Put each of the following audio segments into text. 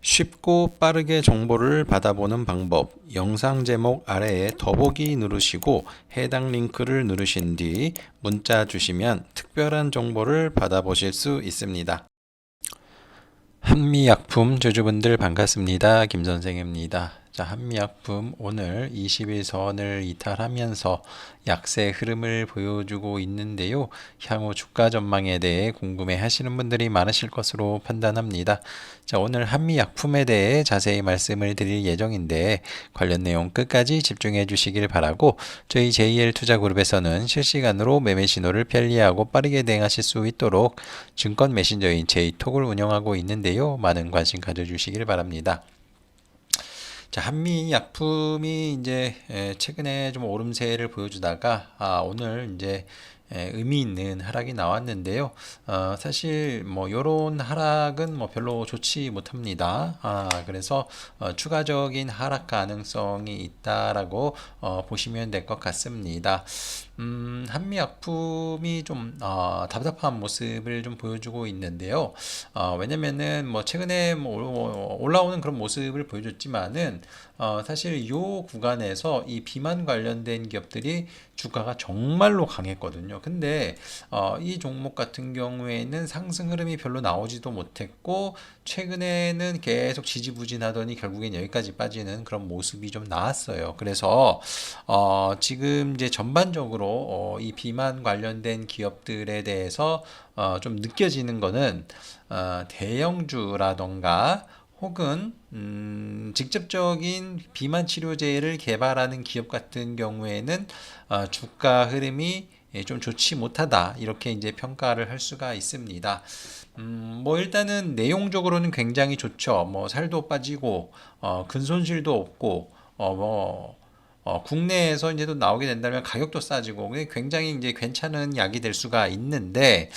쉽고 빠르게 정보를 받아보는 방법, 영상 제목 아래에 더보기 누르시고 해당 링크를 누르신 뒤 문자 주시면 특별한 정보를 받아보실 수 있습니다. 한미약품 주주분들 반갑습니다. 김선생입니다. 자, 한미약품 오늘 21선을 이탈하면서 약세 흐름을 보여주고 있는데요. 향후 주가 전망에 대해 궁금해 하시는 분들이 많으실 것으로 판단합니다. 자, 오늘 한미약품에 대해 자세히 말씀을 드릴 예정인데 관련 내용 끝까지 집중해 주시길 바라고, 저희 JL 투자그룹에서는 실시간으로 매매 신호를 편리하고 빠르게 대응하실 수 있도록 증권 메신저인 J톡을 운영하고 있는데요. 많은 관심 가져주시길 바랍니다. 자, 한미약품이 이제 최근에 좀 오름세를 보여주다가 오늘 이제 의미 있는 하락이 나왔는데요. 사실 뭐 요런 하락은 뭐 별로 좋지 못합니다. 그래서 추가적인 하락 가능성이 있다라고 보시면 될 것 같습니다. 한미약품이 좀 답답한 모습을 좀 보여주고 있는데요. 왜냐면은 뭐 최근에 뭐 올라오는 그런 모습을 보여줬지만은 사실 이 구간에서 이 비만 관련된 기업들이 주가가 정말로 강했거든요. 근데 이 종목 같은 경우에는 상승 흐름이 별로 나오지도 못했고, 최근에는 계속 지지부진하더니 결국엔 여기까지 빠지는 그런 모습이 좀 나왔어요. 그래서 지금 이제 전반적으로 이 비만 관련된 기업들에 대해서 좀 느껴지는 거는 대형주라던가 혹은 직접적인 비만 치료제를 개발하는 기업 같은 경우에는 주가 흐름이 좀 좋지 못하다, 이렇게 이제 평가를 할 수가 있습니다. 뭐 일단은 내용적으로는 굉장히 좋죠. 뭐 살도 빠지고 근손실도 없고 국내에서 이제 또 나오게 된다면 가격도 싸지고 굉장히 이제 괜찮은 약이 될 수가 있는데,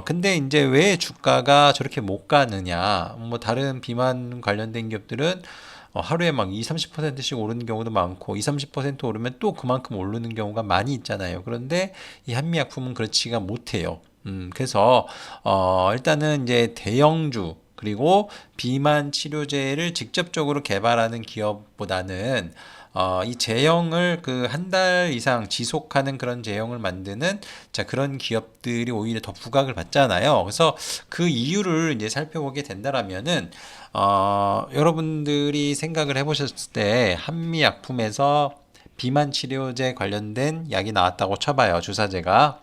근데 이제 왜 주가가 저렇게 못 가느냐? 뭐 다른 비만 관련된 기업들은 하루에 막 2, 30%씩 오르는 경우도 많고 2, 30% 오르면 또 그만큼 오르는 경우가 많이 있잖아요. 그런데 이 한미약품은 그렇지가 못해요. 그래서 일단은 이제 대형주 그리고 비만 치료제를 직접적으로 개발하는 기업보다는 이 제형을 그 한 달 이상 지속하는 그런 제형을 만드는 그런 기업들이 오히려 더 부각을 받잖아요. 그래서 그 이유를 이제 살펴보게 된다라면은 여러분들이 생각을 해보셨을 때 한미약품에서 비만 치료제 관련된 약이 나왔다고 쳐봐요. 주사제가.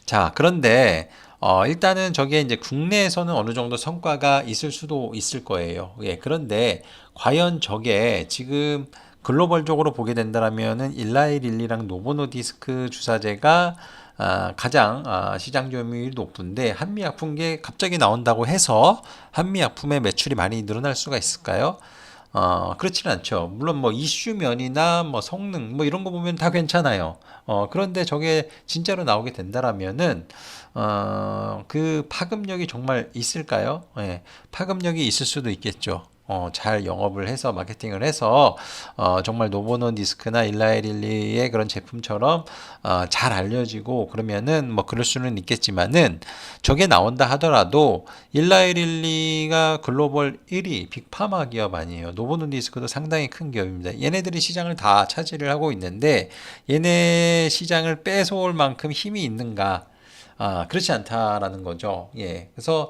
자, 그런데 일단은 저게 이제 국내에서는 어느 정도 성과가 있을 수도 있을 거예요. 예, 그런데 과연 저게 지금 글로벌적으로 보게 된다면은 일라이릴리랑 노보노디스크 주사제가 가장 시장 점유율이 높은데, 한미약품계 갑자기 나온다고 해서 한미약품의 매출이 많이 늘어날 수가 있을까요? 그렇지는 않죠. 물론 뭐 이슈면이나 뭐 성능 뭐 이런 거 보면 다 괜찮아요. 그런데 저게 진짜로 나오게 된다라면은 그 파급력이 정말 있을까요? 예, 파급력이 있을 수도 있겠죠. 잘 영업을 해서 마케팅을 해서 정말 노보노디스크나 일라이릴리의 그런 제품처럼 잘 알려지고 그러면은 뭐 그럴 수는 있겠지만은, 저게 나온다 하더라도 일라이릴리가 글로벌 1위 빅파마 기업 아니에요. 노보노디스크도 상당히 큰 기업입니다. 얘네들이 시장을 다 차지를 하고 있는데 얘네 시장을 뺏어올 만큼 힘이 있는가? 그렇지 않다라는 거죠. 예. 그래서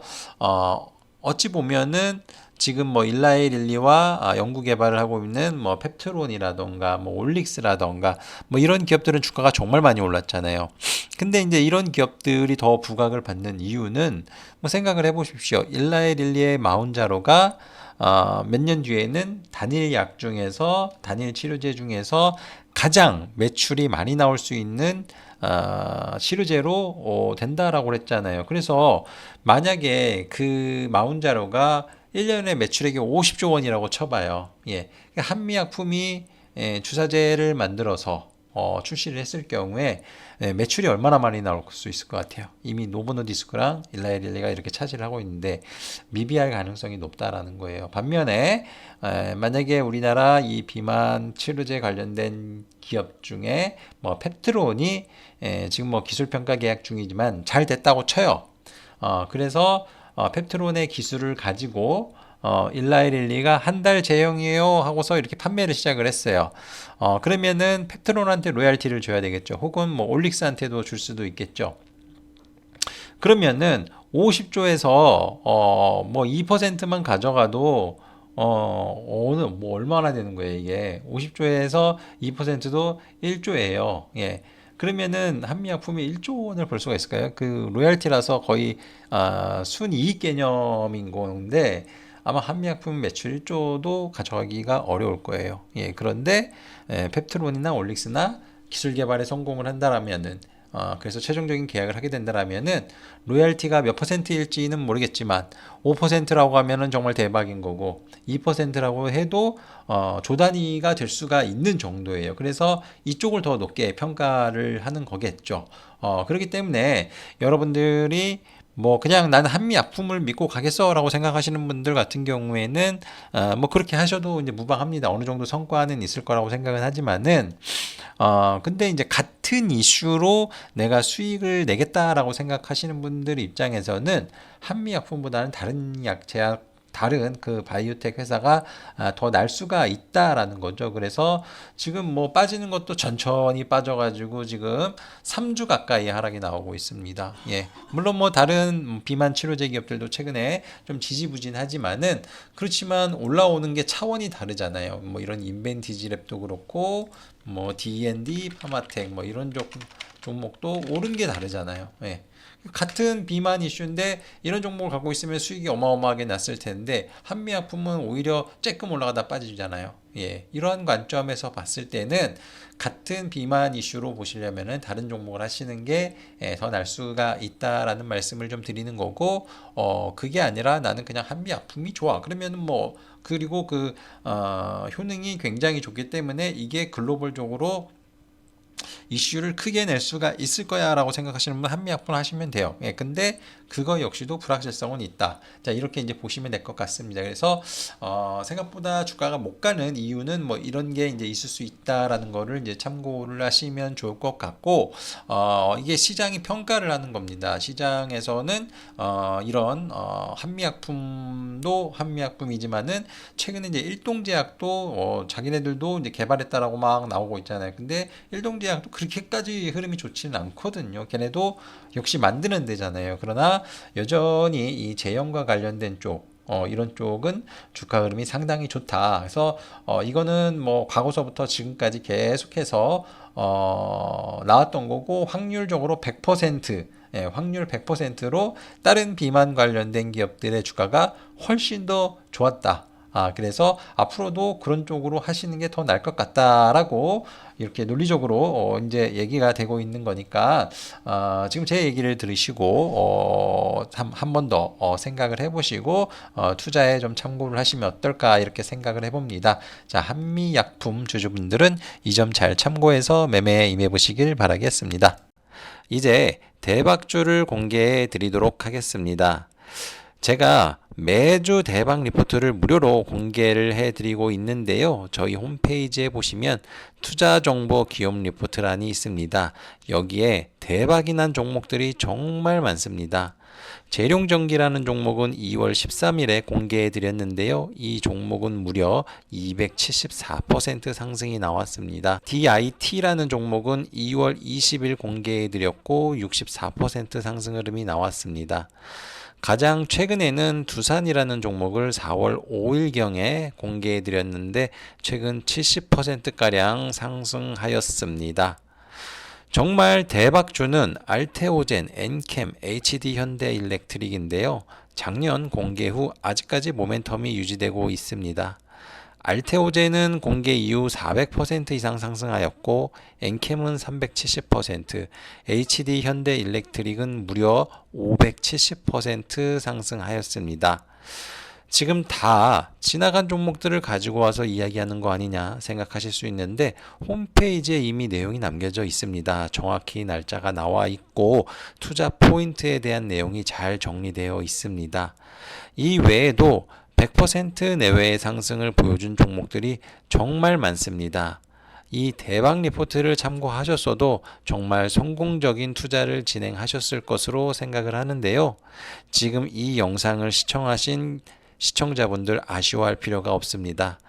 어찌 보면은 지금 뭐 일라이 릴리와 연구 개발을 하고 있는 뭐 펩트론이라던가 뭐 올릭스라던가 뭐 이런 기업들은 주가가 정말 많이 올랐잖아요. 근데 이제 이런 기업들이 더 부각을 받는 이유는 뭐 생각을 해보십시오. 일라이 릴리의 마운자로가 몇 년 뒤에는 단일 약 중에서 단일 치료제 중에서 가장 매출이 많이 나올 수 있는 치료제로 된다라고 그랬잖아요. 그래서 만약에 그 마운자로가 1년에 매출액이 50조 원이라고 쳐봐요. 예. 한미약품이 주사제를 만들어서 출시를 했을 경우에 매출이 얼마나 많이 나올 수 있을 것 같아요. 이미 노보노디스크랑 일라이릴리가 이렇게 차지를 하고 있는데 미비할 가능성이 높다라는 거예요. 반면에 만약에 우리나라 이 비만 치료제 관련된 기업 중에 뭐 펩트론이 지금 뭐 기술 평가 계약 중이지만 잘 됐다고 쳐요. 그래서 펩트론의 기술을 가지고 일라이릴리가 한 달 제형이에요 하고서 이렇게 판매를 시작을 했어요. 그러면은 펩트론한테 로얄티를 줘야 되겠죠. 혹은 뭐 올릭스한테도 줄 수도 있겠죠. 그러면은 50조에서 뭐 2%만 가져가도 어느 뭐 얼마나 되는 거예요, 이게. 50조에서 2%도 1조예요. 예. 그러면은 한미약품이 1조 원을 벌 수가 있을까요? 그 로얄티라서 거의 순이익 개념인 건데 아마 한미약품 매출 1조도 가져가기가 어려울 거예요. 예. 그런데 펩트론이나 올릭스나 기술 개발에 성공을 한다라면은 그래서 최종적인 계약을 하게 된다라면은 로얄티가 몇 퍼센트일지는 모르겠지만 5%라고 하면은 정말 대박인 거고 2%라고 해도 조 단위가 될 수가 있는 정도예요. 그래서 이쪽을 더 높게 평가를 하는 거겠죠. 그렇기 때문에 여러분들이 뭐 그냥 나는 한미약품을 믿고 가겠어라고 생각하시는 분들 같은 경우에는 뭐 그렇게 하셔도 이제 무방합니다. 어느 정도 성과는 있을 거라고 생각은 하지만은 근데 이제 같은 이슈로 내가 수익을 내겠다라고 생각하시는 분들 입장에서는 한미약품보다는 다른 제약 다른 그 바이오텍 회사가 더 날 수가 있다라는 거죠. 그래서 지금 뭐 빠지는 것도 천천히 빠져가지고 지금 3주 가까이 하락이 나오고 있습니다. 예. 물론 뭐 다른 비만 치료제 기업들도 최근에 좀 지지부진하지만은 그렇지만 올라오는 게 차원이 다르잖아요. 뭐 이런 인벤티지랩도 그렇고 뭐 D&D, 파마텍 뭐 이런 종목도 오른 게 다르잖아요. 예. 같은 비만 이슈인데 이런 종목을 갖고 있으면 수익이 어마어마하게 났을 텐데 한미약품은 오히려 쬐끔 올라가다 빠지잖아요. 예, 이러한 관점에서 봤을 때는 같은 비만 이슈로 보시려면은 다른 종목을 하시는 게 더 날 수가 있다라는 말씀을 좀 드리는 거고, 그게 아니라 나는 그냥 한미약품이 좋아. 그러면은 뭐 그리고 그 효능이 굉장히 좋기 때문에 이게 글로벌적으로 이슈를 크게 낼 수가 있을 거야 라고 생각하시는 분 한미약품 하시면 돼요. 예, 근데 그거 역시도 불확실성은 있다. 자, 이렇게 이제 보시면 될 것 같습니다. 그래서 생각보다 주가가 못 가는 이유는 뭐 이런 게 이제 있을 수 있다라는 거를 이제 참고를 하시면 좋을 것 같고, 이게 시장이 평가를 하는 겁니다. 시장에서는 이런 한미약품도 한미약품이지만은 최근에 이제 일동제약도 자기네들도 이제 개발했다라고 막 나오고 있잖아요. 근데 일동제약도 그렇게까지 흐름이 좋지는 않거든요. 걔네도 역시 만드는 데잖아요. 그러나 여전히 이 제형과 관련된 쪽 이런 쪽은 주가 흐름이 상당히 좋다. 그래서 이거는 뭐 과거서부터 지금까지 계속해서 나왔던 거고 확률적으로 100% 예, 확률 100%로 다른 비만 관련된 기업들의 주가가 훨씬 더 좋았다. 그래서 앞으로도 그런 쪽으로 하시는 게 더 나을 것 같다라고 이렇게 논리적으로 이제 얘기가 되고 있는 거니까 지금 제 얘기를 들으시고 한 번 더 생각을 해보시고 투자에 좀 참고를 하시면 어떨까 이렇게 생각을 해봅니다. 자, 한미약품 주주분들은 이 점 잘 참고해서 매매에 임해보시길 바라겠습니다. 이제 대박주를 공개해 드리도록 하겠습니다. 제가 매주 대박 리포트를 무료로 공개를 해드리고 있는데요. 저희 홈페이지에 보시면 투자정보 기업 리포트란이 있습니다. 여기에 대박이 난 종목들이 정말 많습니다. 재룡전기라는 종목은 2월 13일에 공개해드렸는데요. 이 종목은 무려 274% 상승이 나왔습니다. DIT라는 종목은 2월 20일 공개해드렸고 64% 상승 흐름이 나왔습니다. 가장 최근에는 두산이라는 종목을 4월 5일경에 공개해드렸는데 최근 70%가량 상승하였습니다. 정말 대박주는 알테오젠, 엔캠, HD현대일렉트릭인데요. 작년 공개 후 아직까지 모멘텀이 유지되고 있습니다. 알테오젠은 공개 이후 400% 이상 상승하였고 엔캠은 370%, HD현대일렉트릭은 무려 570% 상승하였습니다. 지금 다 지나간 종목들을 가지고 와서 이야기하는 거 아니냐 생각하실 수 있는데 홈페이지에 이미 내용이 남겨져 있습니다. 정확히 날짜가 나와 있고 투자 포인트에 대한 내용이 잘 정리되어 있습니다. 이 외에도 100% 내외의 상승을 보여준 종목들이 정말 많습니다. 이 대박 리포트를 참고하셨어도 정말 성공적인 투자를 진행하셨을 것으로 생각을 하는데요. 지금 이 영상을 시청하신 시청자분들 아쉬워할 필요가 없습니다.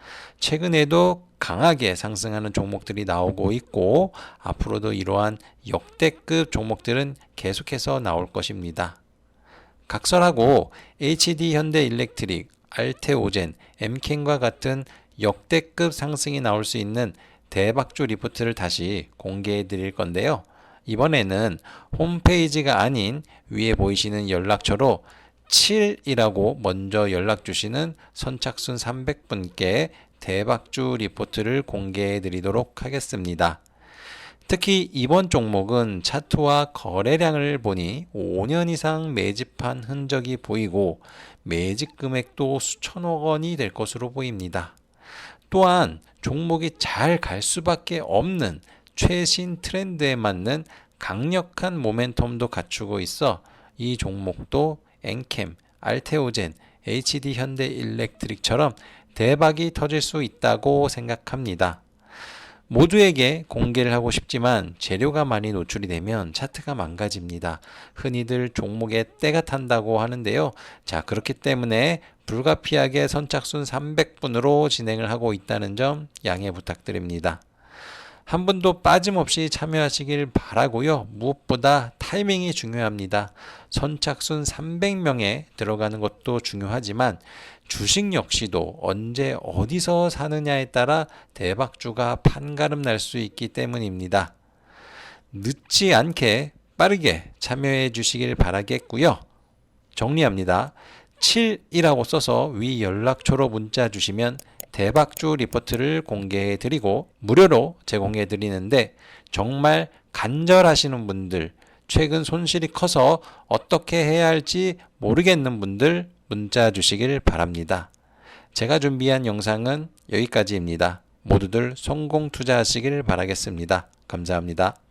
최근에도 강하게 상승하는 종목들이 나오고 있고 앞으로도 이러한 역대급 종목들은 계속해서 나올 것입니다. 각설하고 HD현대일렉트릭, 알테오젠, 엠켄과 같은 역대급 상승이 나올 수 있는 대박주 리포트를 다시 공개해 드릴 건데요. 이번에는 홈페이지가 아닌 위에 보이시는 연락처로 7이라고 먼저 연락 주시는 선착순 300분께 대박주 리포트를 공개해 드리도록 하겠습니다. 특히 이번 종목은 차트와 거래량을 보니 5년 이상 매집한 흔적이 보이고 매집 금액도 수천억 원이 될 것으로 보입니다. 또한 종목이 잘 갈 수밖에 없는 최신 트렌드에 맞는 강력한 모멘텀도 갖추고 있어 이 종목도 엔캠, 알테오젠, HD현대일렉트릭처럼 대박이 터질 수 있다고 생각합니다. 모두에게 공개를 하고 싶지만 재료가 많이 노출이 되면 차트가 망가집니다. 흔히들 종목에 때가 탄다고 하는데요. 자, 그렇기 때문에 불가피하게 선착순 300분으로 진행을 하고 있다는 점 양해 부탁드립니다. 한 분도 빠짐없이 참여하시길 바라고요. 무엇보다 타이밍이 중요합니다. 선착순 300명에 들어가는 것도 중요하지만 주식 역시도 언제 어디서 사느냐에 따라 대박주가 판가름 날 수 있기 때문입니다. 늦지 않게 빠르게 참여해 주시길 바라겠고요. 정리합니다. 7이라고 써서 위 연락처로 문자 주시면 대박주 리포트를 공개해 드리고 무료로 제공해 드리는데 정말 간절하시는 분들, 최근 손실이 커서 어떻게 해야 할지 모르겠는 분들 문자 주시길 바랍니다. 제가 준비한 영상은 여기까지입니다. 모두들 성공 투자하시길 바라겠습니다. 감사합니다.